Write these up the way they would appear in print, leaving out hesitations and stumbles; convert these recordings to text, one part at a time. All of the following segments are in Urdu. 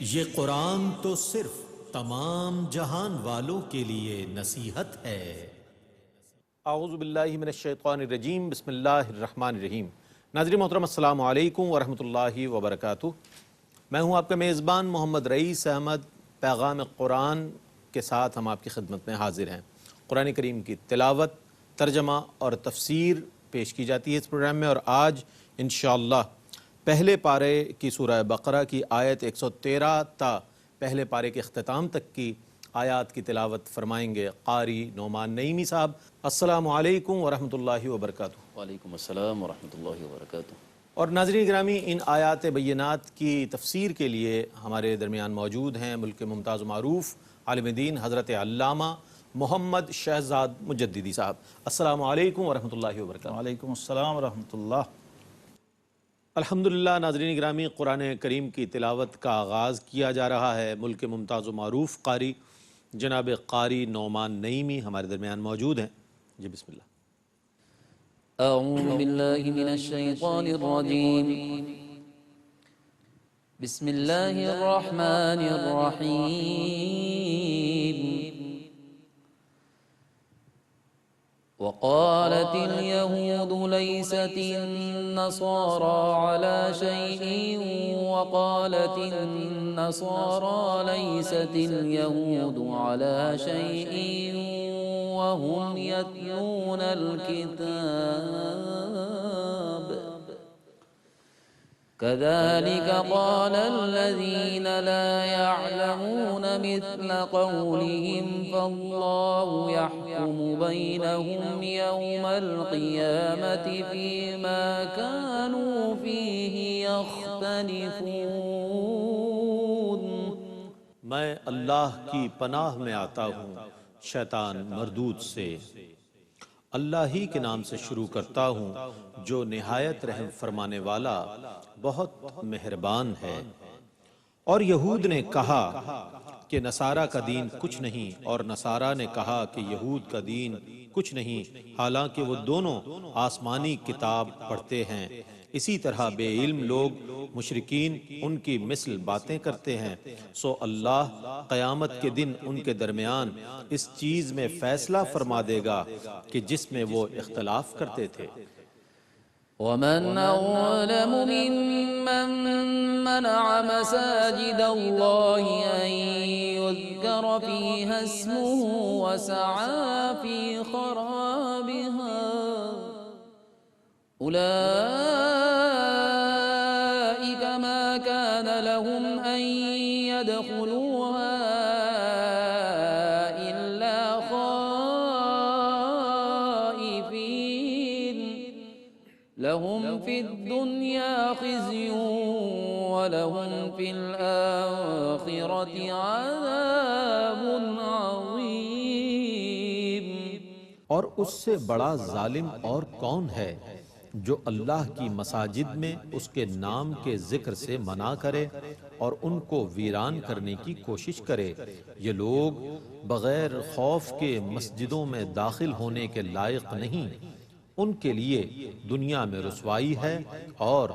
یہ قرآن تو صرف تمام جہان والوں کے لیے نصیحت ہے۔ اعوذ باللہ من الشیطان الرجیم، بسم اللہ الرحمن الرحیم۔ ناظرین محترم، السلام علیکم ورحمۃ اللہ وبرکاتہ۔ میں ہوں آپ کا میزبان محمد رئیس احمد۔ پیغام قرآن کے ساتھ ہم آپ کی خدمت میں حاضر ہیں۔ قرآن کریم کی تلاوت، ترجمہ اور تفسیر پیش کی جاتی ہے اس پروگرام میں، اور آج انشاءاللہ پہلے پارے کی سورہ بقرہ کی آیت 113 تا پہلے پارے کے اختتام تک کی آیات کی تلاوت فرمائیں گے قاری نعمان نعیمی صاحب۔ السلام علیکم ورحمۃ اللہ وبرکاتہ۔ وعلیکم السلام ورحمۃ اللہ وبرکاتہ۔ اور ناظرین گرامی، ان آیات بینات کی تفسیر کے لیے ہمارے درمیان موجود ہیں ملک ممتاز و معروف عالم دین حضرت علامہ محمد شہزاد مجددی صاحب۔ السلام علیکم ورحمۃ اللہ وبرکاتہ۔ وعلیکم السلام ورحمۃ اللہ۔ الحمدللہ ناظرین گرامی، قرآن کریم کی تلاوت کا آغاز کیا جا رہا ہے۔ ملک ممتاز و معروف قاری جناب قاری نعمان نعیمی ہمارے درمیان موجود ہیں۔ جی بسم اللہ۔ اعوذ باللہ من الشیطان الرجیم، بسم اللہ الرحمن الرحیم۔ وقالت اليهود ليست النصارى على شيء وقالت النصارى ليست اليهود على شيء وهم يتلون الكتاب كذلك قال الذين لا يعلمون مثل قولهم فالله يحكم بينهم يوم القيامة فيما كانوا فيه يختلفون۔ میں اللہ کی پناہ میں آتا ہوں شیطان مردود سے۔ اللہ ہی کے نام سے شروع کرتا ہوں جو نہایت رحم فرمانے والا بہت مہربان ہے۔ اور یہود نے کہا کہ نصارہ کا دین کچھ نہیں، اور نصارہ نے کہا کہ یہود کا دین کچھ نہیں، حالانکہ وہ دونوں آسمانی کتاب پڑھتے ہیں۔ اسی طرح بے علم لوگ مشرکین ان کی مثل باتیں کرتے ہیں، سو اللہ قیامت کے دن ان کے درمیان اس چیز میں فیصلہ فرما دے گا کہ جس میں وہ اختلاف کرتے تھے۔ ومن أظلم ممن منع مساجد الله أن يذكر فيها اسمه وسعى في خرابها أولئك ما كان لهم أن يدخلوها إلا خائفين لهم في الدنيا خزي ولهم في الآخرة عذاب عظيم۔ اور اس سے بڑا ظالم اور کون ہے جو اللہ کی مساجد میں اس کے نام کے ذکر سے منع کرے اور ان کو ویران کرنے کی کوشش کرے۔ یہ لوگ بغیر خوف کے مسجدوں میں داخل ہونے کے لائق نہیں، ان کے لیے دنیا میں رسوائی ہے اور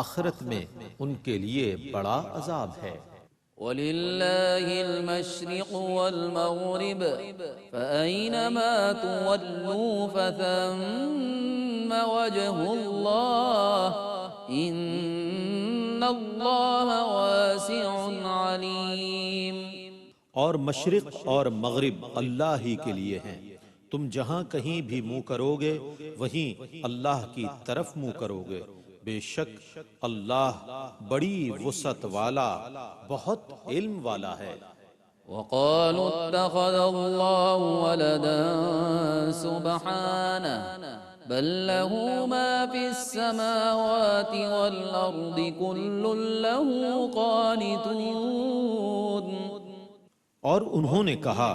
آخرت میں ان کے لیے بڑا عذاب ہے۔ وَلِلَّهِ الْمَشْرِقُ وَالْمَغْرِبُ فَأَيْنَمَا تُوَلُّوا فَثَمَّ وَجْهُ اللَّهِ إِنَّ اللَّهَ وَاسِعٌ عَلِيمٌ۔ اور مشرق اور مغرب اللہ ہی کے لیے ہیں، تم جہاں کہیں بھی منہ کرو گے وہیں اللہ کی طرف منہ کرو گے، بے شک اللہ بڑی وسعت والا بہت علم والا ہے۔ وقالوا اتخذ الله ولدا سبحانه بل له ما في السماوات والأرض كل له قانتون۔ اور انہوں نے کہا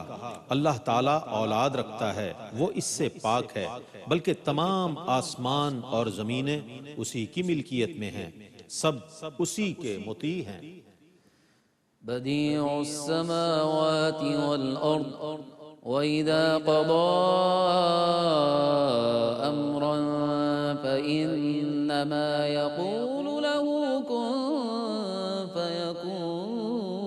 اللہ تعالیٰ اولاد رکھتا ہے، وہ اس سے پاک ہے، بلکہ تمام آسمان اور زمینیں اسی کی ملکیت میں ہیں، سب اسی کے مطیع ہیں۔ بديع السماوات والأرض وإذا قضى أمرا فإنما يقول له كن فيكون۔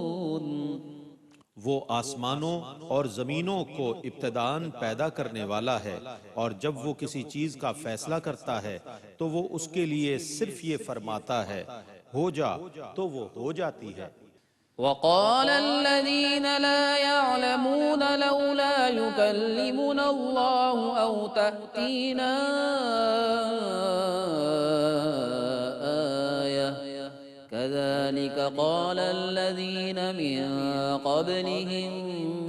آسمانوں اور زمینوں کو ابتداً پیدا کرنے والا ہے، اور جب وہ کسی چیز کا فیصلہ کرتا ہے تو وہ اس کے لیے صرف یہ فرماتا ہے ہو جا، تو وہ ہو جاتی ہے۔ وقال الذين لا يعلمون لولا يكلمنا الله أو تأتينا آية كذلك قال الذين من قبلهم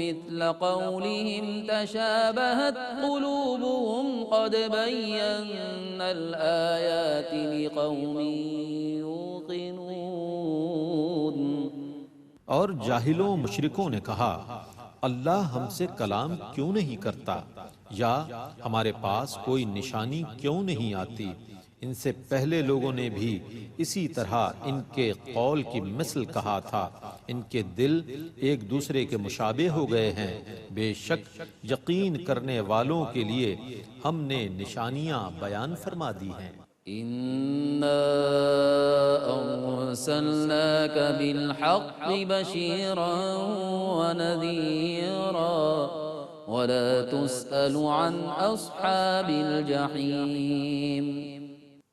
مثل قولهم تشابهت قلوبهم قد بينا الآيات لقوم يوقنون۔ اور جاہلوں مشرکوں نے کہا اللہ ہم سے کلام کیوں نہیں کرتا، یا ہمارے پاس کوئی نشانی کیوں نہیں آتی۔ ان سے پہلے لوگوں نے بھی اسی طرح ان کے قول کی مثل کہا تھا، ان کے دل ایک دوسرے کے مشابہ ہو گئے ہیں، بے شک یقین کرنے والوں کے لیے ہم نے نشانیاں بیان فرما دی ہیں۔ إنا أرسلناك بالحق بشيرا ونذيرا ولا تسأل عن أصحاب الجحيم۔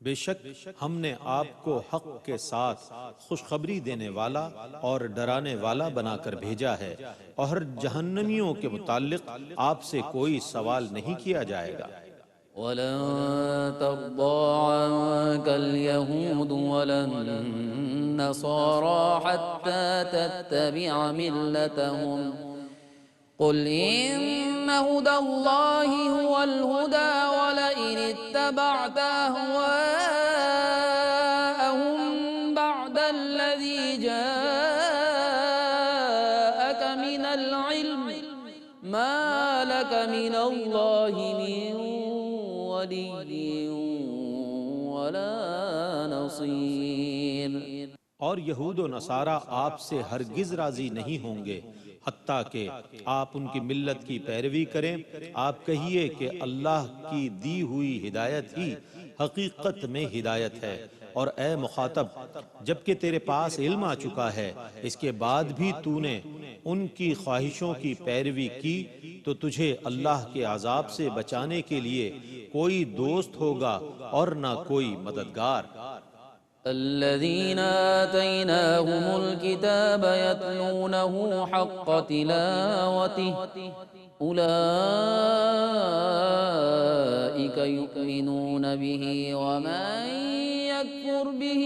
بے شک ہم نے آپ کو حق کے ساتھ خوشخبری دینے والا اور ڈرانے والا بنا کر بھیجا ہے، اور جہنمیوں کے متعلق آپ سے کوئی سوال نہیں کیا جائے گا۔ ولن ترضى عنك اليهود ولا النصارى حتى تتبع ملتهم قل إن هدى الله هو الهدى ولئن اتبعت أهواءهم بعد الذي جاءك من العلم ما لك من الله من ولي ولا نصير۔ اور یہود و نصارہ آپ سے ہرگز راضی نہیں ہوں گے حتیٰ کہ آپ ان کی ملت کی پیروی کریں۔ آپ کہیے کہ اللہ کی دی ہوئی ہدایت ہی حقیقت میں ہدایت ہے، اور اے مخاطب جبکہ تیرے پاس علم آ چکا ہے اس کے بعد بھی تو نے ان کی خواہشوں کی پیروی کی، تو تجھے اللہ کے عذاب سے بچانے کے لیے کوئی دوست ہوگا اور نہ کوئی مددگار۔ الذين آتيناهم الكتاب يتلونه حق تلاوته أولئك يؤمنون به ومن يكفر به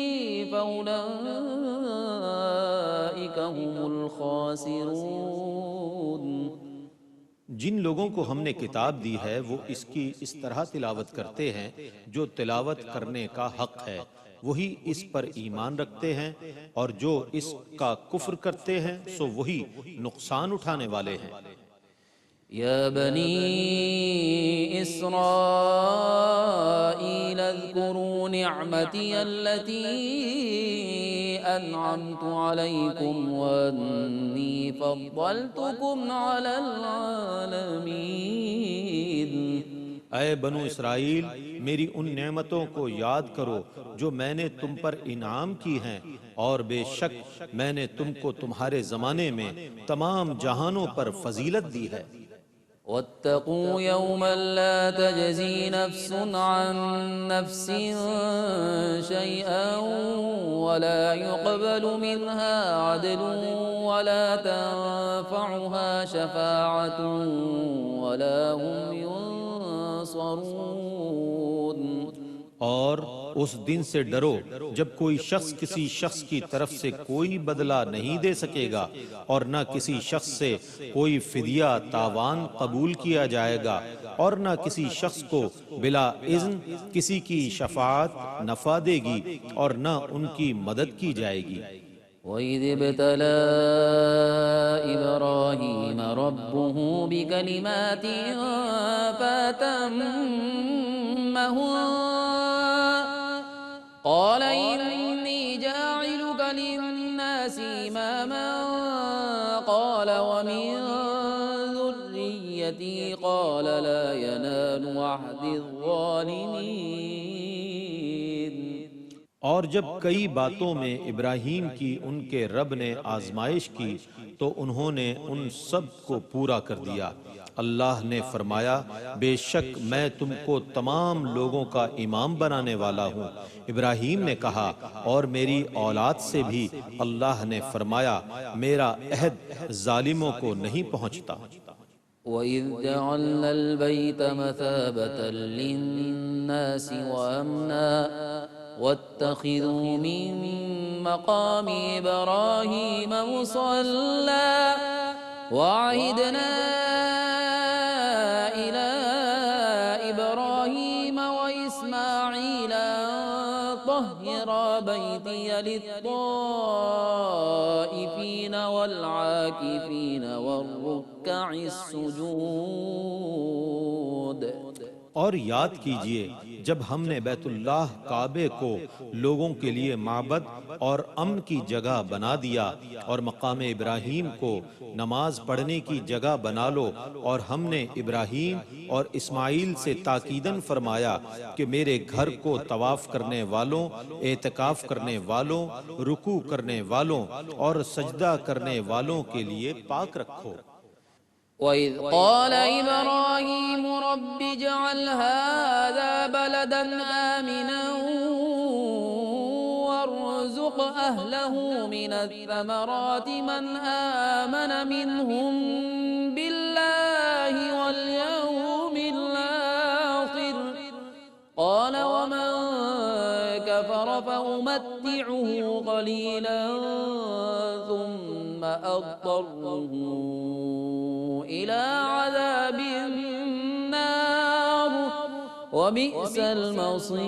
فأولئك هم الخاسرون۔ جن لوگوں کو ہم نے کتاب دی ہے وہ اس کی اس طرح تلاوت کرتے ہیں جو تلاوت کرنے کا حق ہے، وہی اس پر ایمان رکھتے ہیں، اور جو اس کا کفر کرتے ہیں سو وہی نقصان اٹھانے والے ہیں۔ يا بني إسرائيل اذكروا نعمتي التي أنعمت عليكم وأني فضلتكم على العالمين۔ اے بنو اسرائیل میری ان نعمتوں کو یاد کرو جو میں نے تم پر انعام کی ہیں، اور بے شک میں نے تم کو تمہارے زمانے میں تمام جہانوں پر فضیلت دی ہے۔ واتقوا يوما لا تجزي نفس عن نفس شيئا ولا يقبل منها عدل ولا تنفعها شفاعة ولا هم ينصرون۔ اور اس دن سے ڈرو جب کوئی شخص کسی شخص کی طرف سے کوئی بدلہ نہیں دے سکے گا، اور نہ کسی شخص سے کوئی فدیہ تاوان قبول کیا جائے گا، اور نہ کسی شخص کو بلا اذن کسی کی شفاعت نفع دے گی، اور نہ ان کی مدد کی جائے گی۔ وَإِذِ ابْتَلَى إِبْرَاهِيمَ رَبُّهُ بِكَلِمَاتٍ فَأَتَمَّهُنَّ قال إني جاعلك للناس إماما قال ومن ذريتي قال لا ينال عهد الظالمين۔ اور جب کئی باتوں میں ابراہیم کی ان کے رب نے آزمائش کی تو انہوں نے ان سب کو پورا کر دیا۔ اللہ نے فرمایا بے شک میں تم کو تمام لوگوں کا امام بنانے والا ہوں۔ ابراہیم نے کہا اور میری اولاد سے بھی۔ اللہ نے فرمایا میرا عہد ظالموں کو نہیں پہنچتا۔ وَإِذْ جَعَلْنَا الْبَيْتَ مَثَابَةً لِلنَّاسِ وَأَمْنًا وَاتَّخِذُوا مِن مَّقَامِ إِبْرَاهِيمَ مُصَلًّى وَعَهِدْنَا إِلَىٰ إِبْرَاهِيمَ وَإِسْمَاعِيلَ أَن طَهِّرَا بَيْتِيَ لِلطَّائِفِينَ وَالْعَاكِفِينَ وَالرُّكَّعِ السُّجُودِ۔ اور یاد کیجئے جب ہم نے بیت اللہ کعبے کو لوگوں کے لیے معبد اور امن کی جگہ بنا دیا اور مقام ابراہیم کو نماز پڑھنے کی جگہ بنا لو، اور ہم نے ابراہیم اور اسماعیل سے تاکیداً فرمایا کہ میرے گھر کو طواف کرنے والوں، اعتکاف کرنے والوں، رکوع کرنے والوں اور سجدہ کرنے والوں کے لیے پاک رکھو۔ وَإِذْ قَالَ إِبْرَاهِيمُ رَبِّ اجْعَلْ هَٰذَا بَلَدًا آمِنًا وَارْزُقْ أَهْلَهُ مِنَ الثَّمَرَاتِ مَنْ آمَنَ مِنْهُم بِاللَّهِ وَالْيَوْمِ الْآخِرِ قَالَ وَمَن كَفَرَ فَأُمَتِّعُهُ قَلِيلًا ثُمَّ أَضْطَرُّهُ إِلَىٰ عَذَابِ النَّارِ وَبِئْسَ الْمَصِيرُ۔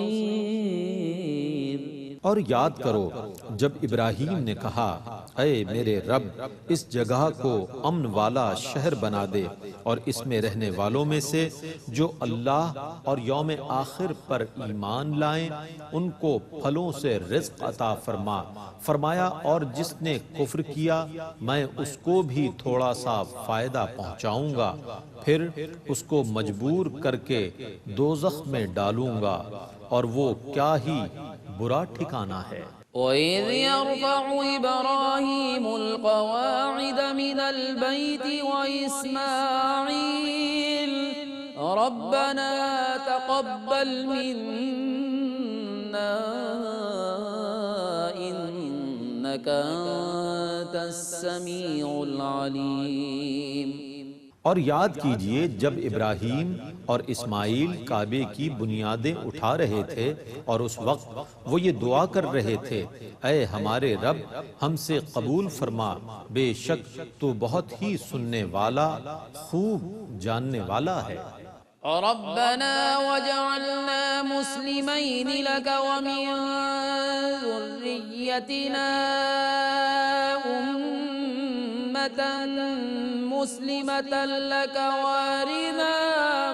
اور یاد کرو جب ابراہیم نے کہا اے میرے رب اس جگہ کو امن والا شہر بنا دے اور اس میں رہنے والوں میں سے جو اللہ اور یوم آخر پر ایمان لائیں ان کو پھلوں سے رزق عطا فرما۔ فرمایا اور جس نے کفر کیا میں اس کو بھی تھوڑا سا فائدہ پہنچاؤں گا، پھر اس کو مجبور کر کے دوزخ میں ڈالوں گا، اور وہ کیا ہی برا ٹھکانہ ہے۔ وَإِذْ يَرْفَعُ إِبْرَاهِيمُ الْقَوَاعِدَ مِنَ الْبَيْتِ وَإِسْمَاعِيلُ رَبَّنَا تَقَبَّلْ مِنَّا إِنَّكَ أَنتَ السَّمِيعُ الْعَلِيمُ۔ اور یاد کیجئے جب ابراہیم اور اسماعیل کعبے کی بنیادیں اٹھا رہے تھے اور اس وقت وہ یہ دعا کر رہے تھے اے ہمارے رب ہم سے قبول فرما، بے شک تو بہت ہی سننے والا خوب جاننے والا ہے۔ رَبَّنَا وَاجْعَلْنَا مُسْلِمَيْنِ لَكَ وَمِن ذُرِّيَّتِنَا أُمَّةً مُسْلِمَةً لَكَ وَأَرِنَا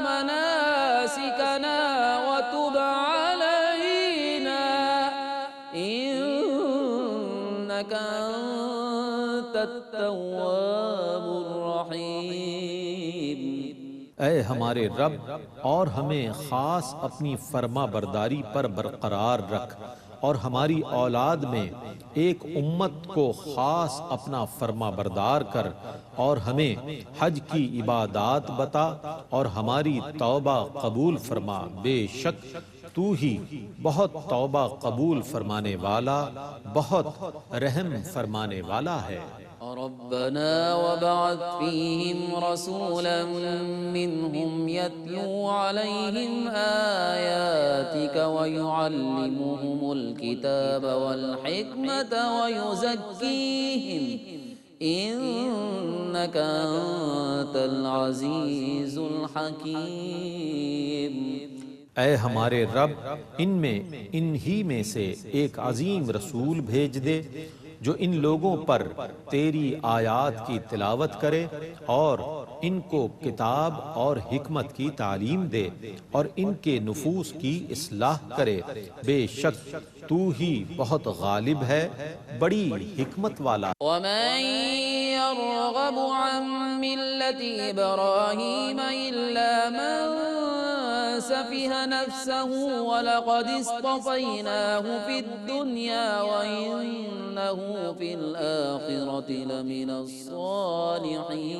مَنَاسِكَنَا وَتُبْ عَلَيْنَا إِنَّكَ أَنتَ التَّوَّابُ الرَّحِيمُ۔ اے ہمارے رب اور ہمیں خاص اپنی فرما برداری پر برقرار رکھ، اور ہماری اولاد میں ایک امت کو خاص اپنا فرما بردار کر، اور ہمیں حج کی عبادات بتا اور ہماری توبہ قبول فرما، بے شک تو ہی بہت توبہ قبول فرمانے والا بہت رحم فرمانے والا ہے۔ ربنا وابعث فيهم رسولا منهم يتلو عليهم آياتك ويعلمهم الكتاب والحكمة ويزكيهم إنك أنت العزيز الحكيم۔ اے ہمارے رب انہی میں سے ایک عظیم رسول بھیج دے جو ان لوگوں پر تیری آیات کی تلاوت کرے اور ان کو کتاب اور حکمت کی تعلیم دے اور ان کے نفوس کی اصلاح کرے، بے شک تو ہی بہت غالب ہے بڑی حکمت والا۔ وَمَن يَرْغَبُ عَن مِّلَّةِ إِبْرَاهِيمَ إِلَّا مَن سفه نفسه ولقد اصطفيناه في الدنيا وإنه في الآخرة لمن الصالحين۔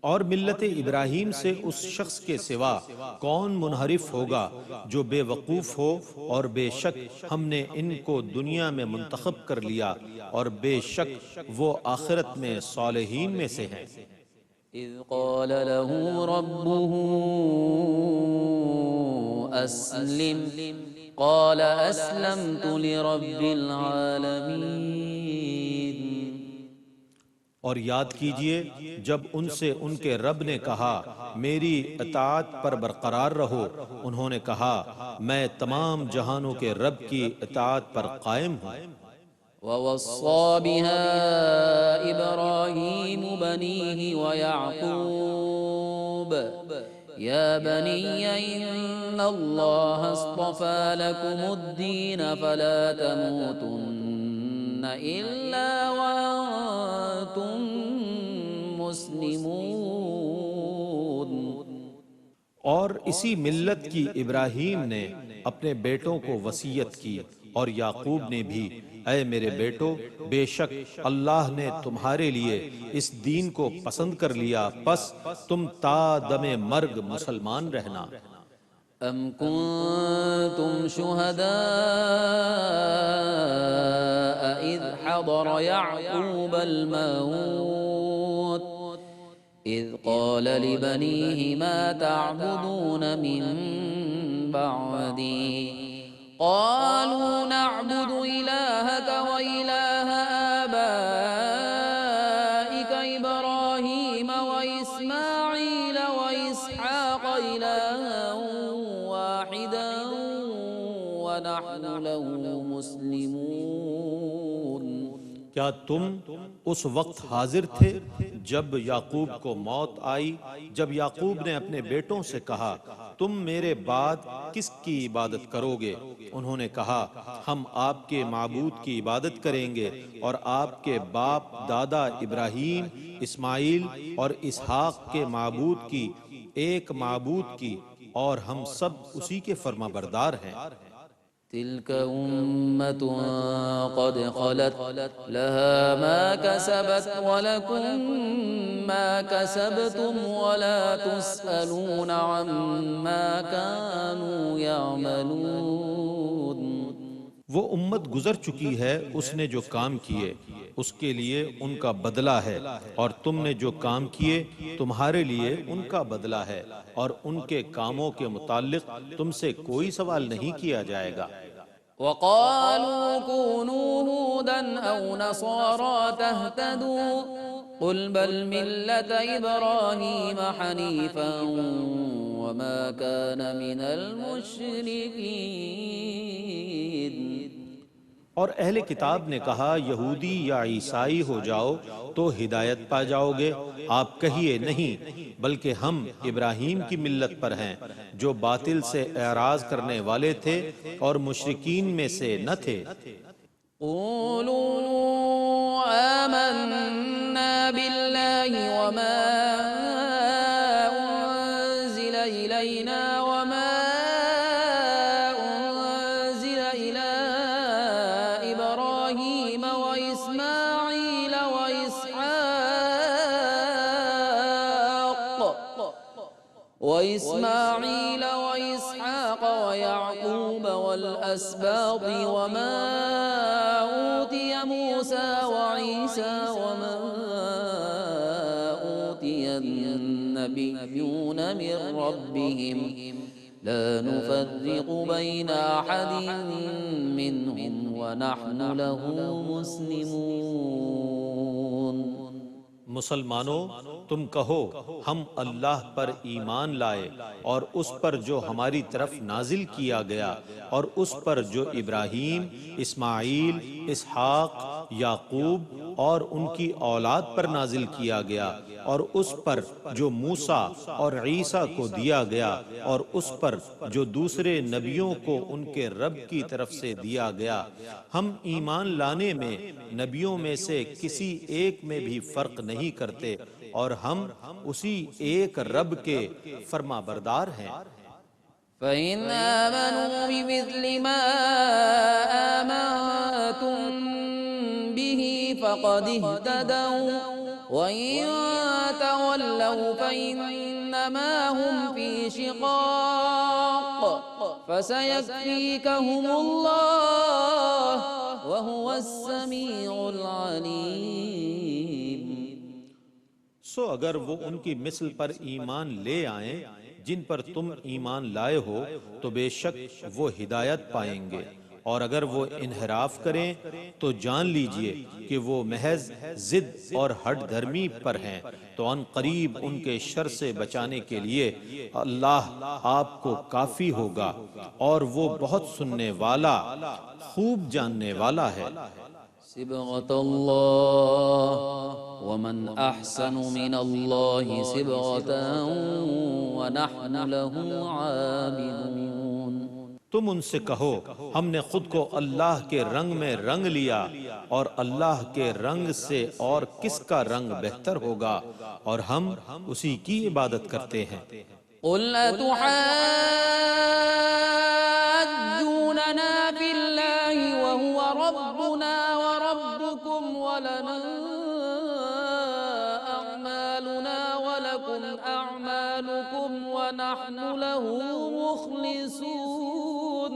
اور ملت ابراہیم سے اس شخص کے سوا کون منحرف ہوگا جو بے وقوف ہو، اور بے شک ہم نے ان کو دنیا میں منتخب کر لیا اور بے شک وہ آخرت میں صالحین میں سے ہیں۔ اذ قال له ربه اسلم قال اسلمت لرب العالمین۔ اور یاد کیجئے جب ان سے ان کے رب نے کہا میری اطاعت پر برقرار رہو، انہوں نے کہا میں تمام جہانوں کے رب کی اطاعت پر قائم ہوں۔ ووصى بها إبراهيم بنيه ويعقوب يا بني إن الله اصطفى لكم الدين فلا تموتن إلا وأنتم مسلمون۔ اور اسی ملت کی ابراہیم نے اپنے بیٹوں کو وصیت کی، اور یعقوب نے بھی، اے میرے بیٹو، بے شک اللہ نے تمہارے لیے اس دین کو پسند کر لیا، پس تم تا دم مرگ مسلمان رہنا۔ ام کنتم شہداء اذ حضر یعقوب الموت اذ قال لبنیہ ما تعبدون من بعدی قالوا نعبد إلهك وإله آبائك إبراهيم وإسماعيل وإسحاق إلها واحدا ونحن له مسلمون۔ کیا تم اس وقت حاضر تھے جب یعقوب کو موت آئی، جب یعقوب نے اپنے بیٹوں سے کہا تم میرے بعد کس کی عبادت کرو گے؟ انہوں نے کہا ہم آپ کے معبود کی عبادت کریں گے اور آپ کے باپ دادا ابراہیم، اسماعیل اور اسحاق کے معبود کی، ایک معبود کی، اور ہم سب اسی کے فرما بردار ہیں۔ تلك أمة قد خلت لها ما كسبت ولكم ما كسبتم ولا تسألون عما كانوا يعملون۔ وہ امت گزر چکی ہے، اس نے جو کام کیے اس کے لیے ان کا بدلہ ہے، اور تم نے جو کام کیے تمہارے لیے ان کا بدلہ ہے، اور ان کے کاموں کے متعلق تم سے کوئی سوال نہیں کیا جائے گا۔ وقالوا كونوا هودا أو نصارى تهتدوا قل بل ملة إبراهيم حنيفا وما كان من المشركين۔ اور اہل کتاب نے کہا یہودی یا عیسائی ہو جاؤ تو ہدایت پا جاؤ گے، آپ کہیے نہیں، بلکہ ہم ابراہیم کی ملت پر ہیں جو باطل سے اعراض کرنے والے تھے اور مشرکین میں سے نہ تھے۔ قولوا آمنا بالله وما أنزل إلينا وما وإسماعيل وإسحاق ويعقوب والأسباط وما أوتي موسى وعيسى وما أوتي النبيون من ربهم لا نفرق بين أحد منهم ونحن له مسلمون۔ مسلمانوں تم کہو ہم اللہ پر ایمان لائے اور اس پر جو ہماری طرف نازل کیا گیا اور اس پر جو ابراہیم، اسماعیل، اسحاق، یعقوب اور ان کی اولاد پر نازل کیا گیا، اور اس پر جو موسیٰ اور عیسیٰ کو دیا گیا، اور اس پر جو دوسرے نبیوں کو ان کے رب کی طرف سے دیا گیا۔ ہم ایمان لانے میں نبیوں میں سے کسی ایک میں بھی فرق نہیں کرتے، اور ہم اسی ایک رب کے فرما بردار ہیں۔ فَإِنْ آمَنُوا بِمِثْلِ مَا آمَنْتُمْ بِهِ فَقَدِ اهْتَدَوْا وَإِنْ تَوَلَّوْا فَإِنَّمَا هُمْ فِي شِقَاقٍ فَسَيَكْفِيكَهُمُ اللَّهُ وَهُوَ السَّمِيعُ الْعَلِيمُ۔ سو اگر وہ ان کی مثل پر ایمان لے آئیں جن پر تم ایمان لائے ہو تو بے شک وہ ہدایت پائیں گے، اور اگر وہ انحراف کریں تو جان لیجئے کہ وہ محض ضد اور ہٹ دھرمی پر ہیں، تو ان قریب ان کے شر سے بچانے کے لیے اللہ آپ کو کافی ہوگا، اور وہ بہت سننے والا خوب جاننے والا ہے۔ صبغة الله ومن أحسن من الله صبغة ونحن له عابدون۔ تم ان سے کہو ہم نے خود کو اللہ کے رنگ میں رنگ لیا، اور اللہ کے رنگ سے اور کس کا رنگ بہتر ہوگا، اور ہم اسی کی عبادت کرتے ہیں۔ قل أتحاجوننا في الله وهو ربنا وربكم ولنا أعمالنا ولكم أعمالكم ونحن له مخلصون۔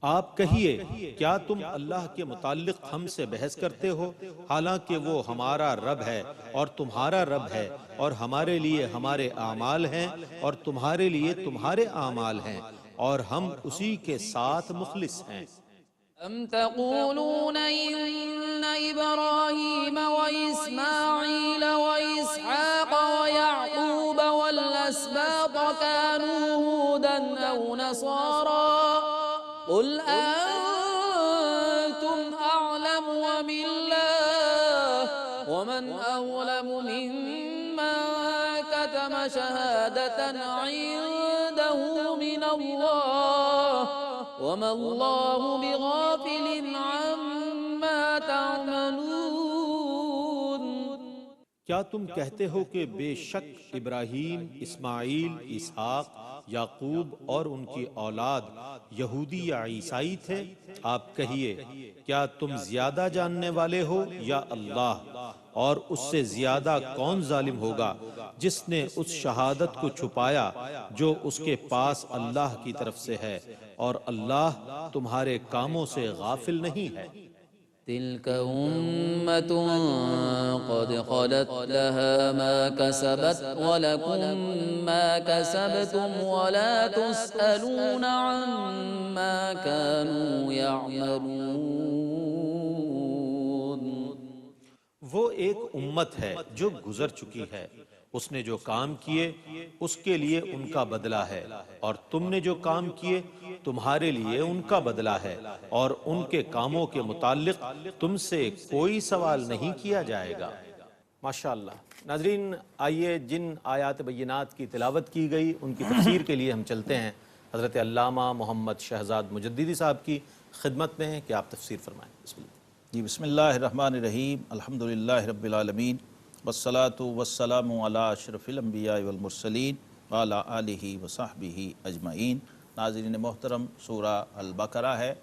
آپ کہیے کیا تم اللہ کے متعلق ہم سے بحث کرتے ہو، حالانکہ وہ ہمارا رب ہے اور تمہارا رب ہے، اور ہمارے لیے ہمارے اعمال ہیں اور تمہارے لیے تمہارے اعمال ہیں، اور ہم اسی کے ساتھ مخلص ہیں۔ أم تقولون إن إبراهيم وإسماعيل وإسحاق ويعقوب والأسباط كانوا هودا أو نصارى قل أنتم أعلم أم الله ومن أظلم ممن كتم شهادة عنده من الله وما الله بغافل عما تعملون۔ کیا تم کہتے ہو کہ بے شک ابراہیم، اسماعیل، اسحاق، یعقوب اور ان کی اولاد یہودی یا عیسائی تھے؟ آپ کہیے کیا تم زیادہ جاننے والے ہو یا اللہ؟ اور اس سے زیادہ کون ظالم ہوگا جس نے اس شہادت کو چھپایا جو اس کے پاس اللہ کی طرف سے ہے، اور اللہ تمہارے کاموں سے غافل نہیں ہے۔ تلك أمة قد خلت لها ما كسبت ولكم ما كسبتم ولا تسألون عما كانوا يعملون۔ وہ ایک امت ہے جو گزر چکی ہے، اس نے جو کام کیے اس کے لیے ان کا بدلہ ہے، اور تم نے جو کام کیے تمہارے لیے ان کا بدلہ ہے، اور ان کے کاموں کے متعلق تم سے کوئی سوال نہیں کیا جائے گا۔ ماشاءاللہ۔ ناظرین، آئیے جن آیات بینات کی تلاوت کی گئی ان کی تفسیر کے لیے ہم چلتے ہیں حضرت علامہ محمد شہزاد مجددی صاحب کی خدمت میں ہیں کہ آپ تفسیر فرمائیں۔ بسم اللہ۔ جی بسم اللہ الرحمن الرحیم، الحمدللہ رب العالمین، والصلاة والسلام علی اشرف الانبیاء والمرسلین وعلی آلہ وصحبہ اجمعین۔ ناظرین محترم، سورہ البقرہ ہے،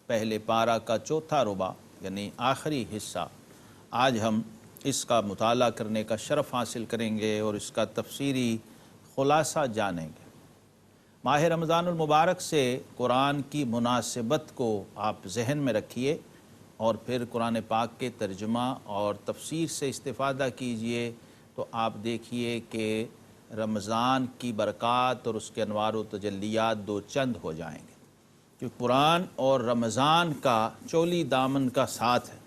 پہلے پارہ کا چوتھا ربع یعنی آخری حصہ۔ آج ہم اس کا مطالعہ کرنے کا شرف حاصل کریں گے اور اس کا تفسیری خلاصہ جانیں گے۔ ماہ رمضان المبارک سے قرآن کی مناسبت کو آپ ذہن میں رکھیے، اور پھر قرآن پاک کے ترجمہ اور تفسیر سے استفادہ کیجئے، تو آپ دیکھیے کہ رمضان کی برکات اور اس کے انوار و تجلیات دو چند ہو جائیں گے، کیونکہ قرآن اور رمضان کا چولی دامن کا ساتھ ہے،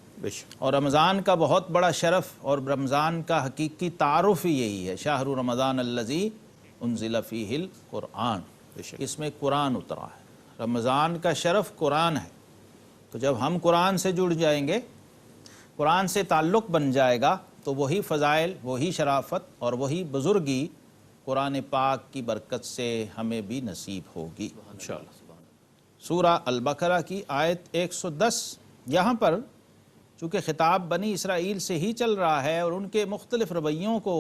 اور رمضان کا بہت بڑا شرف اور رمضان کا حقیقی تعارف ہی یہی ہے، شہر رمضان الذی انزل فیہ القرآن، اس میں قرآن اترا ہے۔ رمضان کا شرف قرآن ہے، تو جب ہم قرآن سے جڑ جائیں گے، قرآن سے تعلق بن جائے گا، تو وہی فضائل، وہی شرافت اور وہی بزرگی قرآن پاک کی برکت سے ہمیں بھی نصیب ہوگی انشاءاللہ۔ سورہ البقرہ کی آیت 110، یہاں پر چونکہ خطاب بنی اسرائیل سے ہی چل رہا ہے اور ان کے مختلف رویوں کو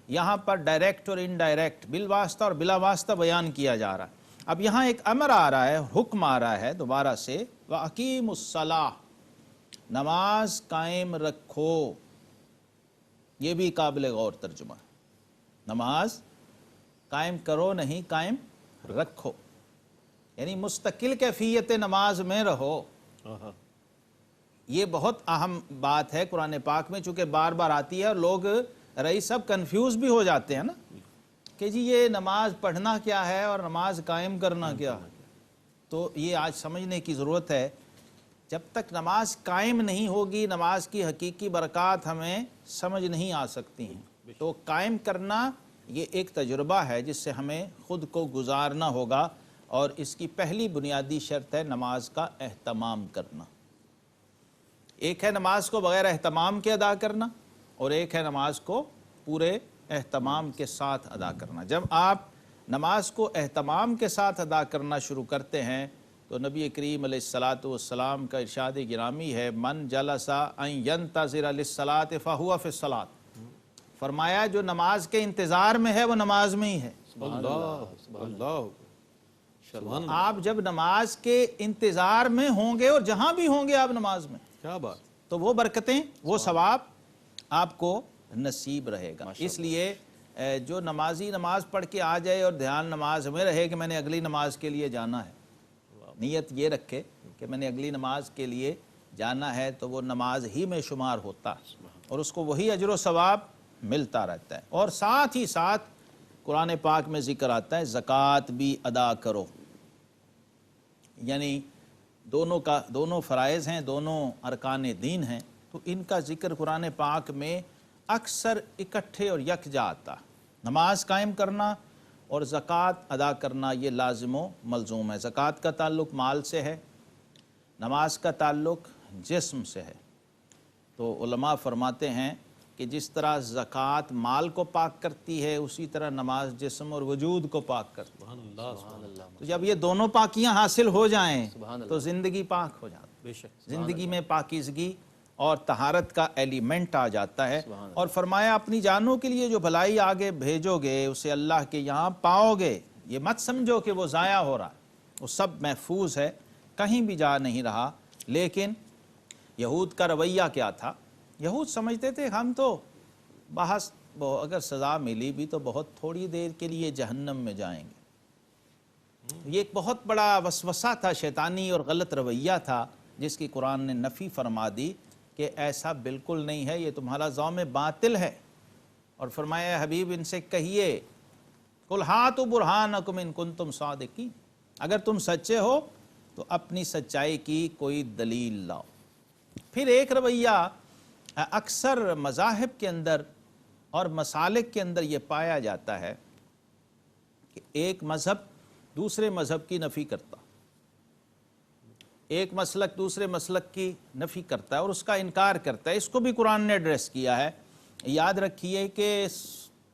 یہاں پر ڈائریکٹ اور انڈائریکٹ، بالواسطہ اور بلا واسطہ بیان کیا جا رہا ہے۔ اب یہاں ایک امر آ رہا ہے، حکم آ رہا ہے دوبارہ سے، وَأَقِيمُوا الصَّلَاةَ، نماز قائم رکھو۔ یہ بھی قابل غور ترجمہ ہے، نماز قائم کرو نہیں، قائم رکھو، یعنی مستقل کیفیت نماز میں رہو۔ یہ بہت اہم بات ہے قرآن پاک میں، چونکہ بار بار آتی ہے اور لوگ رئیس سب کنفیوز بھی ہو جاتے ہیں نا کہ جی یہ نماز پڑھنا کیا ہے اور نماز قائم کرنا کیا ہے۔ تو یہ آج سمجھنے کی ضرورت ہے، جب تک نماز قائم نہیں ہوگی نماز کی حقیقی برکات ہمیں سمجھ نہیں آ سکتی ہیں۔ تو قائم کرنا یہ ایک تجربہ ہے جس سے ہمیں خود کو گزارنا ہوگا، اور اس کی پہلی بنیادی شرط ہے نماز کا اہتمام کرنا۔ ایک ہے نماز کو بغیر اہتمام کے ادا کرنا، اور ایک ہے نماز کو پورے اہتمام کے ساتھ ادا کرنا۔ جب آپ نماز کو اہتمام کے ساتھ ادا کرنا شروع کرتے ہیں تو نبی کریم علیہ السلام کا ارشاد گرامی ہے، من جلس ان ینتظر للصلاۃ فہو فی الصلاۃ، فرمایا جو نماز کے انتظار میں ہے وہ نماز میں ہی ہے۔ آپ جب نماز کے انتظار میں ہوں گے اور جہاں بھی ہوں گے آپ نماز میں، کیا بات، تو وہ برکتیں، وہ ثواب آپ کو نصیب رہے گا۔ اس لیے جو نمازی نماز پڑھ کے آ جائے اور دھیان نماز میں رہے کہ میں نے اگلی نماز کے لیے جانا ہے، نیت یہ رکھے کہ میں نے اگلی نماز کے لیے جانا ہے، تو وہ نماز ہی میں شمار ہوتا ہے اور اس کو وہی اجر و ثواب ملتا رہتا ہے۔ اور ساتھ ہی ساتھ قرآن پاک میں ذکر آتا ہے زکوٰۃ بھی ادا کرو، یعنی دونوں فرائض ہیں، دونوں ارکان دین ہیں، تو ان کا ذکر قرآن پاک میں اکثر اکٹھے اور یکجا آتا ہے۔ نماز قائم کرنا اور زکوٰۃ ادا کرنا یہ لازم و ملزوم ہے۔ زکوٰۃ کا تعلق مال سے ہے، نماز کا تعلق جسم سے ہے۔ تو علماء فرماتے ہیں کہ جس طرح زکوٰۃ مال کو پاک کرتی ہے، اسی طرح نماز جسم اور وجود کو پاک کرتی ہے۔ تو جب یہ دونوں پاکیاں حاصل ہو جائیں تو زندگی پاک ہو جاتی ہے، زندگی میں پاکیزگی اور طہارت کا ایلیمنٹ آ جاتا ہے۔ اور فرمایا اپنی جانوں کے لیے جو بھلائی آگے بھیجو گے اسے اللہ کے یہاں پاؤ گے، یہ مت سمجھو کہ وہ ضائع ہو رہا ہے، وہ سب محفوظ ہے، کہیں بھی جا نہیں رہا۔ لیکن یہود کا رویہ کیا تھا؟ یہود سمجھتے تھے ہم تو بحث اگر سزا ملی بھی تو بہت تھوڑی دیر کے لیے جہنم میں جائیں گے۔ یہ ایک بہت بڑا وسوسہ تھا، شیطانی اور غلط رویہ تھا، جس کی قرآن نے نفی فرما دی کہ ایسا بالکل نہیں ہے، یہ تمہارا زعم باطل ہے۔ اور فرمایا حبیب ان سے کہیے قل ہاتوا برہانکم ان کنتم صادقین، اگر تم سچے ہو تو اپنی سچائی کی کوئی دلیل لاؤ۔ پھر ایک رویہ اکثر مذاہب کے اندر اور مسالک کے اندر یہ پایا جاتا ہے کہ ایک مذہب دوسرے مذہب کی نفی کرتا، ایک مسلک دوسرے مسلک کی نفی کرتا ہے اور اس کا انکار کرتا ہے۔ اس کو بھی قرآن نے ایڈریس کیا ہے۔ یاد رکھیے کہ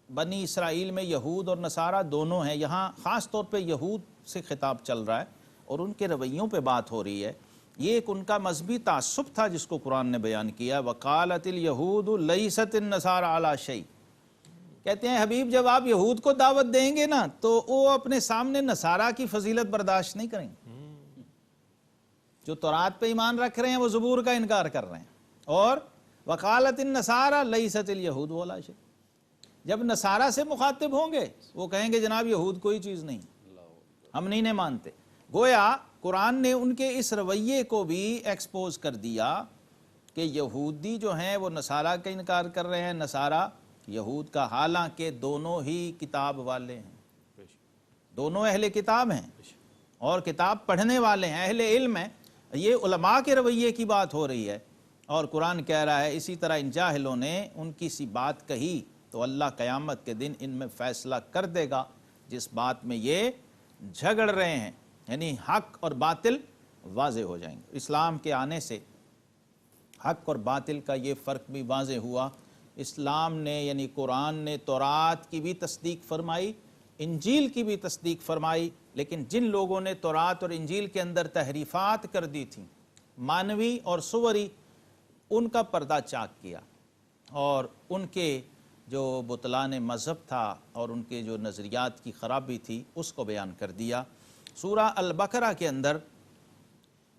بنی اسرائیل میں یہود اور نصارہ دونوں ہیں، یہاں خاص طور پہ یہود سے خطاب چل رہا ہے اور ان کے رویوں پہ بات ہو رہی ہے۔ یہ ایک ان کا مذہبی تعصب تھا جس کو قرآن نے بیان کیا، وقالت اليہود لیست النصارى علی شیء۔ کہتے ہیں حبیب جب آپ یہود کو دعوت دیں گے نا تو وہ اپنے سامنے نصارہ کی فضیلت برداشت نہیں کریں گے۔ جو تورات پہ ایمان رکھ رہے ہیں وہ زبور کا انکار کر رہے ہیں، اور وقالت النصارى لیست اليہود علی شیء، جب نصارہ سے مخاطب ہوں گے وہ کہیں گے جناب یہود کوئی چیز نہیں، ہم نہیں مانتے۔ گویا قرآن نے ان کے اس رویے کو بھی ایکسپوز کر دیا کہ یہودی جو ہیں وہ نصارہ کا انکار کر رہے ہیں، نصارہ یہود کا، حالانکہ دونوں ہی کتاب والے ہیں، دونوں اہل کتاب ہیں اور کتاب پڑھنے والے ہیں، اہل علم ہیں۔ یہ علماء کے رویے کی بات ہو رہی ہے، اور قرآن کہہ رہا ہے اسی طرح ان جاہلوں نے ان کی سی بات کہی تو اللہ قیامت کے دن ان میں فیصلہ کر دے گا جس بات میں یہ جھگڑ رہے ہیں، یعنی حق اور باطل واضح ہو جائیں گے۔ اسلام کے آنے سے حق اور باطل کا یہ فرق بھی واضح ہوا۔ اسلام نے یعنی قرآن نے تورات کی بھی تصدیق فرمائی، انجیل کی بھی تصدیق فرمائی، لیکن جن لوگوں نے تورات اور انجیل کے اندر تحریفات کر دی تھیں، مانوی اور صوری ان کا پردہ چاک کیا اور ان کے جو بطلان مذہب تھا اور ان کے جو نظریات کی خرابی تھی اس کو بیان کر دیا۔ سورہ البقرہ کے اندر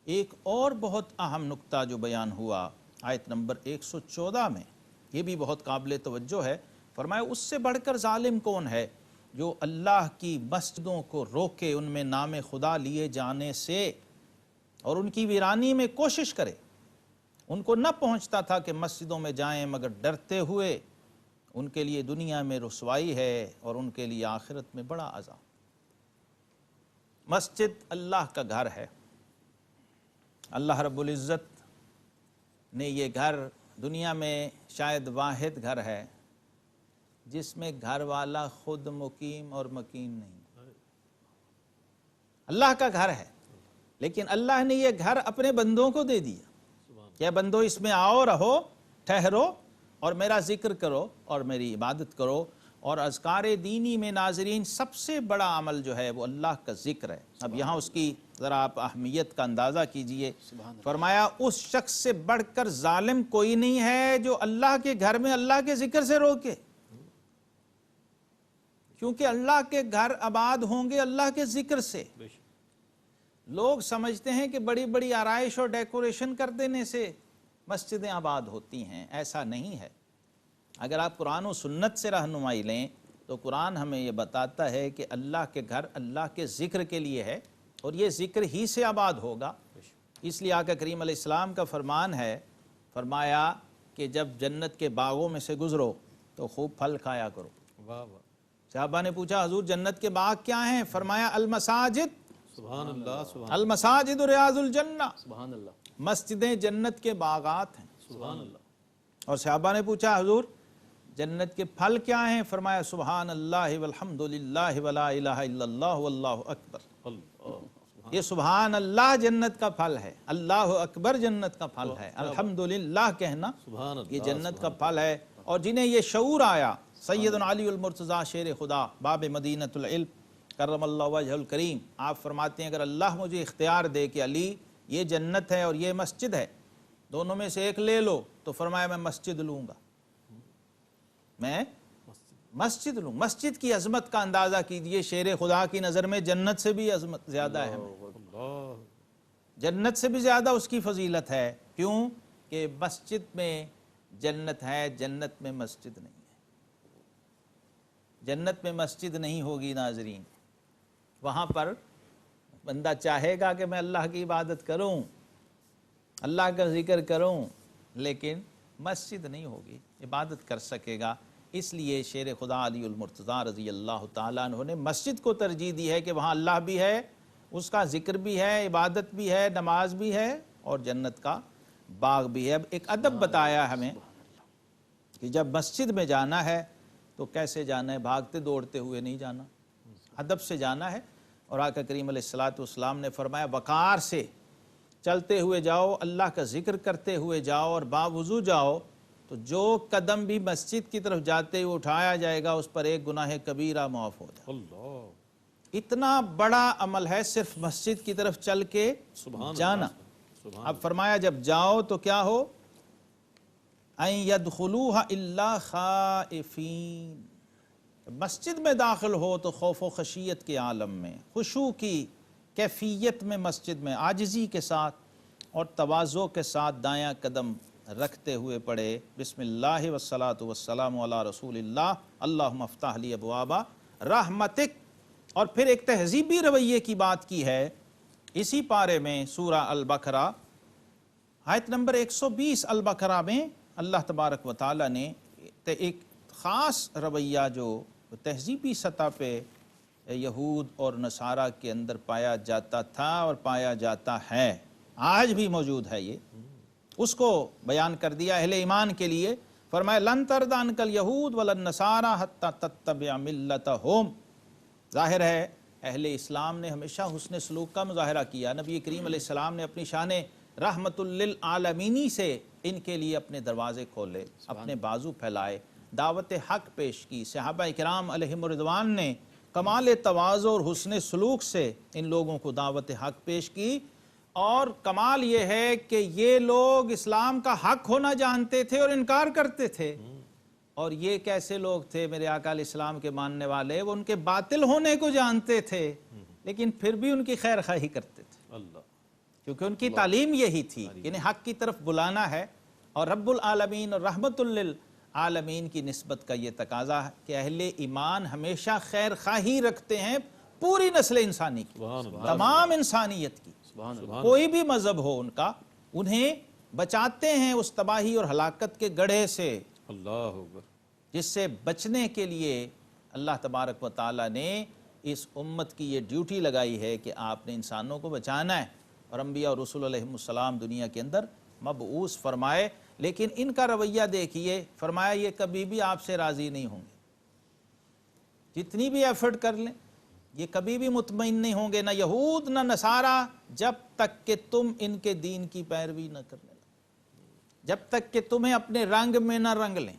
ایک اور بہت اہم نقطہ جو بیان ہوا آیت نمبر 114 میں، یہ بھی بہت قابل توجہ ہے۔ فرمایا اس سے بڑھ کر ظالم کون ہے جو اللہ کی مسجدوں کو روکے ان میں نام خدا لیے جانے سے اور ان کی ویرانی میں کوشش کرے۔ ان کو نہ پہنچتا تھا کہ مسجدوں میں جائیں مگر ڈرتے ہوئے، ان کے لیے دنیا میں رسوائی ہے اور ان کے لیے آخرت میں بڑا عذاب۔ مسجد اللہ کا گھر ہے۔ اللہ رب العزت نے یہ گھر دنیا میں شاید واحد گھر ہے جس میں گھر والا خود مقیم اور مکین نہیں۔ اللہ کا گھر ہے لیکن اللہ نے یہ گھر اپنے بندوں کو دے دیا کہ بندو اس میں آؤ، رہو، ٹھہرو اور میرا ذکر کرو اور میری عبادت کرو۔ اور اذکار دینی میں ناظرین سب سے بڑا عمل جو ہے وہ اللہ کا ذکر ہے۔ اب یہاں اس کی ذرا آپ اہمیت کا اندازہ کیجئے۔ فرمایا اس شخص سے بڑھ کر ظالم کوئی نہیں ہے جو اللہ کے گھر میں اللہ کے ذکر سے روکے، کیونکہ اللہ کے گھر آباد ہوں گے اللہ کے ذکر سے۔ لوگ سمجھتے ہیں کہ بڑی بڑی آرائش اور ڈیکوریشن کر دینے سے مسجدیں آباد ہوتی ہیں، ایسا نہیں ہے۔ اگر آپ قرآن و سنت سے رہنمائی لیں تو قرآن ہمیں یہ بتاتا ہے کہ اللہ کے گھر اللہ کے ذکر کے لیے ہے اور یہ ذکر ہی سے آباد ہوگا۔ اس لیے آقا کریم علیہ السلام کا فرمان ہے، فرمایا کہ جب جنت کے باغوں میں سے گزرو تو خوب پھل کھایا کرو۔ صحابہ نے پوچھا حضور جنت کے باغ کیا ہیں؟ فرمایا المساجد، سبحان اللہ، سبحان المساجد ریاض الجنہ، سبحان اللہ، مسجدیں جنت کے باغات ہیں۔ سبحان اللہ۔ اور صحابہ نے پوچھا حضور جنت کے پھل کیا ہیں؟ فرمایا سبحان اللہ والحمد للہ ولا الہ الا اللہ واللہ اکبر۔ یہ سبحان اللہ جنت کا پھل ہے، اللہ اکبر جنت کا پھل ہے، الحمدللہ کہنا یہ جنت کا پھل ہے۔ اور جنہیں یہ شعور آیا، سیدنا علی المرتضیٰ شیر خدا باب مدینۃ العلم کرم اللہ وجہ الکریم، آپ فرماتے ہیں اگر اللہ مجھے اختیار دے کہ علی یہ جنت ہے اور یہ مسجد ہے، دونوں میں سے ایک لے لو، تو فرمایا میں مسجد لوں گا، میں مسجد لوں۔ مسجد کی عظمت کا اندازہ کیجئے، شیر خدا کی نظر میں جنت سے بھی عظمت زیادہ ہے، جنت سے بھی زیادہ اس کی فضیلت ہے۔ کیوں کہ مسجد میں جنت ہے، جنت میں مسجد نہیں ہے۔ جنت میں مسجد نہیں ہوگی ناظرین، وہاں پر بندہ چاہے گا کہ میں اللہ کی عبادت کروں، اللہ کا ذکر کروں، لیکن مسجد نہیں ہوگی، عبادت کر سکے گا۔ اس لیے شیر خدا علی المرتضیٰ رضی اللہ تعالیٰ عنہ نے مسجد کو ترجیح دی ہے کہ وہاں اللہ بھی ہے، اس کا ذکر بھی ہے، عبادت بھی ہے، نماز بھی ہے اور جنت کا باغ بھی ہے۔ اب ایک ادب بتایا ہمیں کہ جب مسجد میں جانا ہے تو کیسے جانا ہے، بھاگتے دوڑتے ہوئے نہیں جانا، ادب سے جانا ہے۔ اور آقا کریم علیہ السلام نے فرمایا وقار سے چلتے ہوئے جاؤ، اللہ کا ذکر کرتے ہوئے جاؤ اور باوضو جاؤ، تو جو قدم بھی مسجد کی طرف جاتے ہوئے اٹھایا جائے گا اس پر ایک گناہ کبیرہ معاف ہو جائے۔ اتنا بڑا عمل ہے صرف مسجد کی طرف چل کے جانا۔ اب فرمایا جب جاؤ تو کیا ہو، ان یدخلوها الا خائفین، مسجد میں داخل ہو تو خوف و خشیت کے عالم میں، خشوع کی کیفیت میں، مسجد میں عاجزی کے ساتھ اور تواضع کے ساتھ دایاں قدم رکھتے ہوئے پڑھے بسم اللہ والصلاة والسلام علی رسول اللہ اللہم افتح لی ابواب رحمتک۔ اور پھر ایک تہذیبی رویے کی بات کی ہے اسی پارے میں سورہ البقرہ آیت نمبر 120 البقرہ میں اللہ تبارک و تعالیٰ نے ایک خاص رویہ جو تہذیبی سطح پہ یہود اور نصارہ کے اندر پایا جاتا تھا اور پایا جاتا ہے، آج بھی موجود ہے، یہ اس کو بیان کر دیا اہل ایمان کے لیے۔ فرمایا لن ترضی عنک الیہود ولا النصارى حتی تتبع ملتہم۔ ظاہر ہے اہل اسلام نے ہمیشہ حسن سلوک کا مظاہرہ کیا، نبی کریم علیہ السلام نے اپنی شان رحمت للعالمینی سے ان کے لیے اپنے دروازے کھولے، اپنے بازو پھیلائے، دعوت حق پیش کی۔ صحابہ اکرام علیہم الرضوان نے کمال تواضع اور حسن سلوک سے ان لوگوں کو دعوت حق پیش کی اور کمال یہ ہے کہ یہ لوگ اسلام کا حق ہونا جانتے تھے اور انکار کرتے تھے. اور یہ کیسے لوگ تھے میرے آقا علیہ السلام کے ماننے والے؟ وہ ان کے باطل ہونے کو جانتے تھے لیکن پھر بھی ان کی خیر خواہی کرتے تھے، کیونکہ ان کی تعلیم یہی تھی کہ انہیں حق کی طرف بلانا ہے. اور رب العالمین اور رحمت للعالمین کی نسبت کا یہ تقاضا ہے کہ اہل ایمان ہمیشہ خیر خواہی رکھتے ہیں پوری نسل انسانی کی، تمام انسانیت کی. کوئی بھی مذہب ہو ان کا، انہیں بچاتے ہیں اس تباہی اور ہلاکت کے گڑھے سے، اللہ اکبر، جس سے بچنے کے لیے اللہ تبارک و تعالیٰ نے اس امت کی یہ ڈیوٹی لگائی ہے کہ آپ نے انسانوں کو بچانا ہے. اور انبیاء اور رسول علیہ السلام دنیا کے اندر مبعوث فرمائے، لیکن ان کا رویہ دیکھیے، فرمایا یہ کبھی بھی آپ سے راضی نہیں ہوں گے، جتنی بھی ایفرٹ کر لیں یہ کبھی بھی مطمئن نہیں ہوں گے، نہ یہود نہ نصارہ، جب تک کہ تم ان کے دین کی پیروی نہ کرنے لگے، جب تک کہ تمہیں اپنے رنگ میں نہ رنگ لیں،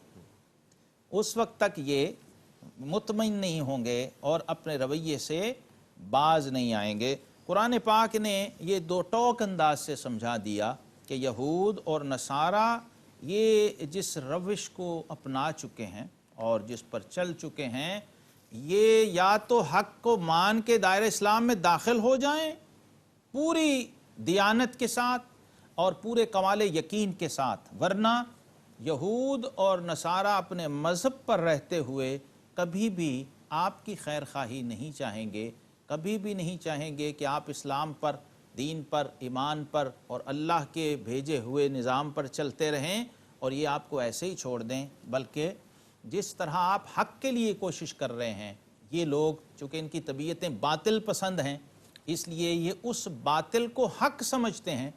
اس وقت تک یہ مطمئن نہیں ہوں گے اور اپنے رویے سے باز نہیں آئیں گے. قرآن پاک نے یہ دو ٹوک انداز سے سمجھا دیا کہ یہود اور نصارہ یہ جس روش کو اپنا چکے ہیں اور جس پر چل چکے ہیں، یہ یا تو حق کو مان کے دائرہ اسلام میں داخل ہو جائیں پوری دیانت کے ساتھ اور پورے کمال یقین کے ساتھ، ورنہ یہود اور نصارہ اپنے مذہب پر رہتے ہوئے کبھی بھی آپ کی خیر خواہی نہیں چاہیں گے، کبھی بھی نہیں چاہیں گے کہ آپ اسلام پر، دین پر، ایمان پر اور اللہ کے بھیجے ہوئے نظام پر چلتے رہیں اور یہ آپ کو ایسے ہی چھوڑ دیں. بلکہ جس طرح آپ حق کے لیے کوشش کر رہے ہیں، یہ لوگ چونکہ ان کی طبیعتیں باطل پسند ہیں، اس لیے یہ اس باطل کو حق سمجھتے ہیں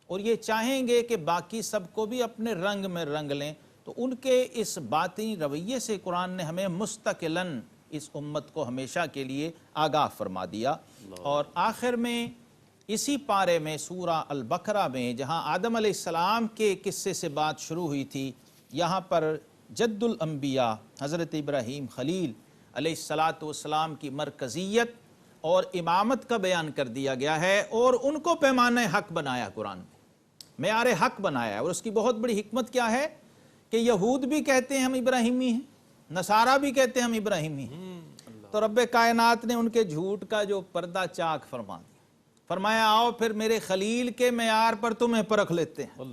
اور یہ چاہیں گے کہ باقی سب کو بھی اپنے رنگ میں رنگ لیں. تو ان کے اس باطنی رویے سے قرآن نے ہمیں مستقلاً اس امت کو ہمیشہ کے لیے آگاہ فرما دیا. اور آخر میں اسی پارے میں سورہ البقرہ میں جہاں آدم علیہ السلام کے قصے سے بات شروع ہوئی تھی، یہاں پر جد الانبیاء حضرت ابراہیم خلیل علیہ السلام کی مرکزیت اور امامت کا بیان کر دیا گیا ہے اور ان کو پیمانہ حق بنایا، قرآن میں معیار حق بنایا ہے. اور اس کی بہت بڑی حکمت کیا ہے کہ یہود بھی کہتے ہیں ہم ابراہیمی ہیں، نصارہ بھی کہتے ہیں ہم ابراہیمی ہیں. تو رب کائنات نے ان کے جھوٹ کا جو پردہ چاک فرما دیا، فرمایا آؤ پھر میرے خلیل کے معیار پر تمہیں پرکھ لیتے ہیں.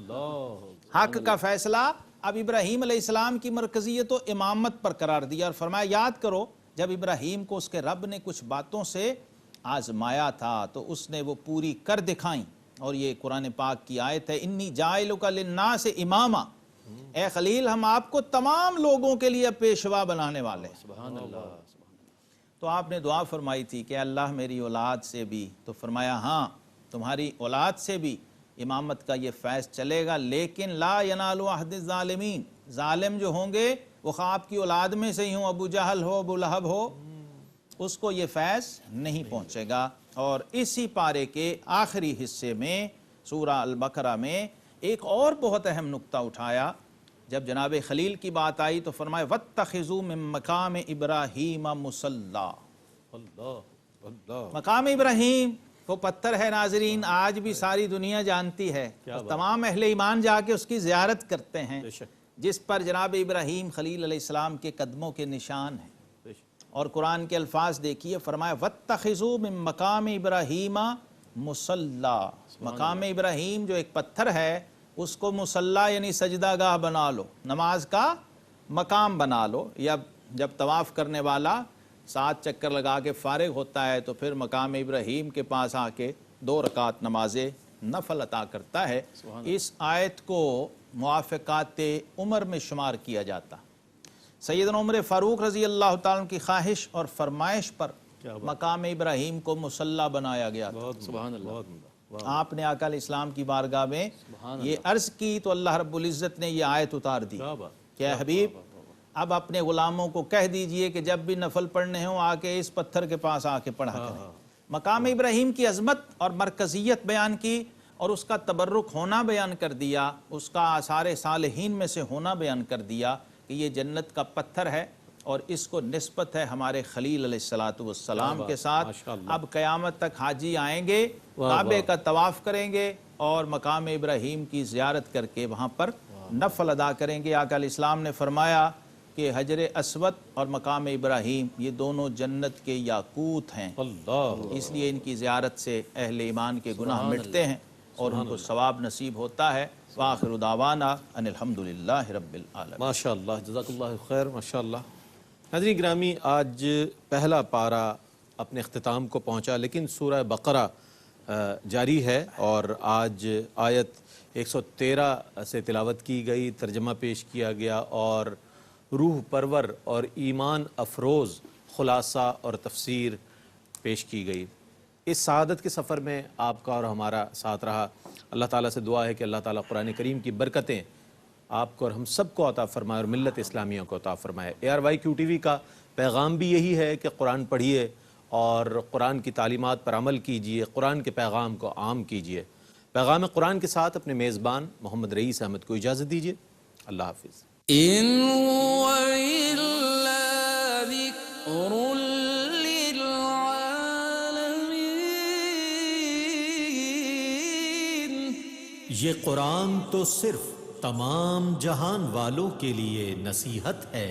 حق کا فیصلہ اب ابراہیم علیہ السلام کی مرکزیت و امامت پر قرار دیا اور فرمایا یاد کرو جب ابراہیم کو اس کے رب نے کچھ باتوں سے آزمایا تھا تو اس نے وہ پوری کر دکھائیں. اور یہ قرآن پاک کی آیت ہے، انی جاعلک للناس اماما، اے خلیل ہم آپ کو تمام لوگوں کے لیے پیشوا بنانے والے ہیں. سبحان اللہ. تو آپ نے دعا فرمائی تھی کہ اللہ میری اولاد سے بھی، تو فرمایا ہاں تمہاری اولاد سے بھی امامت کا یہ فیض چلے گا، لیکن لا ینال عہد الظالمین، ظالم جو ہوں گے وہ خواہ آپ کی اولاد میں سے ہی ہوں، ابو جہل ہو، ابو لہب ہو، اس کو یہ فیض نہیں پہنچے گا. اور اسی پارے کے آخری حصے میں سورہ البقرہ میں ایک اور بہت اہم نقطہ اٹھایا. جب جناب خلیل کی بات آئی تو فرمایا وَاتَّخِذُوا مِن مَقَامِ إِبْرَاهِيمَ مُصَلَّى. مقام ابراہیم وہ پتھر ہے ناظرین، آج بھی ساری دنیا جانتی ہے اور تمام اہل ایمان جا کے اس کی زیارت کرتے ہیں، جس پر جناب ابراہیم خلیل علیہ السلام کے قدموں کے نشان ہیں. اور قرآن کے الفاظ دیکھیے، فرمایا وَاتَّخِذُوا مِن مَقَامِ إِبْرَاهِيمَ مُصَلَّى. مقام ابراہیم جو ایک پتھر ہے اس کو مصلہ یعنی سجدہ گاہ بنا لو، نماز کا مقام بنا لو. یا جب طواف کرنے والا 7 چکر لگا کے فارغ ہوتا ہے تو پھر مقام ابراہیم کے پاس آ کے 2 رکعت نماز نفل عطا کرتا ہے. اس آیت کو موافقات عمر میں شمار کیا جاتا. سیدنا عمر فاروق رضی اللہ تعالیٰ عنہ کی خواہش اور فرمائش پر مقام ابراہیم کو مصلہ بنایا گیا تھا. سبحان اللہ. آپ نے آقا علیہ السلام کی بارگاہ میں یہ عرض کی تو اللہ رب العزت نے یہ آیت اتار دی کہ اے حبیب اب اپنے غلاموں کو کہہ دیجئے کہ جب بھی نفل پڑھنے ہوں آ کے اس پتھر کے پاس آ کے پڑھا کریں. مقام ابراہیم کی عظمت اور مرکزیت بیان کی اور اس کا تبرک ہونا بیان کر دیا، اس کا آثار صالحین میں سے ہونا بیان کر دیا کہ یہ جنت کا پتھر ہے اور اس کو نسبت ہے ہمارے خلیل علیہ الصلاۃ والسلام کے ساتھ۔ اب قیامت تک حاجی آئیں گے، کعبے کا طواف کریں گے اور مقام ابراہیم کی زیارت کر کے وہاں پر نفل ادا کریں گے۔ آقا علیہ السلام نے فرمایا کہ حجر اسود اور مقام ابراہیم یہ دونوں جنت کے یاقوت ہیں، اس لیے ان کی زیارت سے اہل ایمان کے گناہ مٹتے ہیں اور ان کو ثواب نصیب ہوتا ہے۔ وآخر دعوانا ان الحمدللہ رب العالمین۔ ماشاءاللہ، جزاک اللہ خیر، ماشاءاللہ۔ ناظرین گرامی، آج پہلا پارہ اپنے اختتام کو پہنچا، لیکن سورہ بقرہ جاری ہے اور آج آیت 113 سے تلاوت کی گئی، ترجمہ پیش کیا گیا اور روح پرور اور ایمان افروز خلاصہ اور تفسیر پیش کی گئی۔ اس سعادت کے سفر میں آپ کا اور ہمارا ساتھ رہا۔ اللہ تعالیٰ سے دعا ہے کہ اللہ تعالیٰ قرآن کریم کی برکتیں آپ کو اور ہم سب کو عطا فرمائے اور ملت اسلامیہ کو عطا فرمائے۔ ARYQ TV کا پیغام بھی یہی ہے کہ قرآن پڑھیے اور قرآن کی تعلیمات پر عمل کیجیے، قرآن کے پیغام کو عام کیجیے۔ پیغام قرآن کے ساتھ اپنے میزبان محمد رئیس احمد کو اجازت دیجیے۔ اللہ حافظ۔ إن هو إلا ذكر للعالمين۔ یہ قرآن تو صرف تمام جہان والوں کے لیے نصیحت ہے۔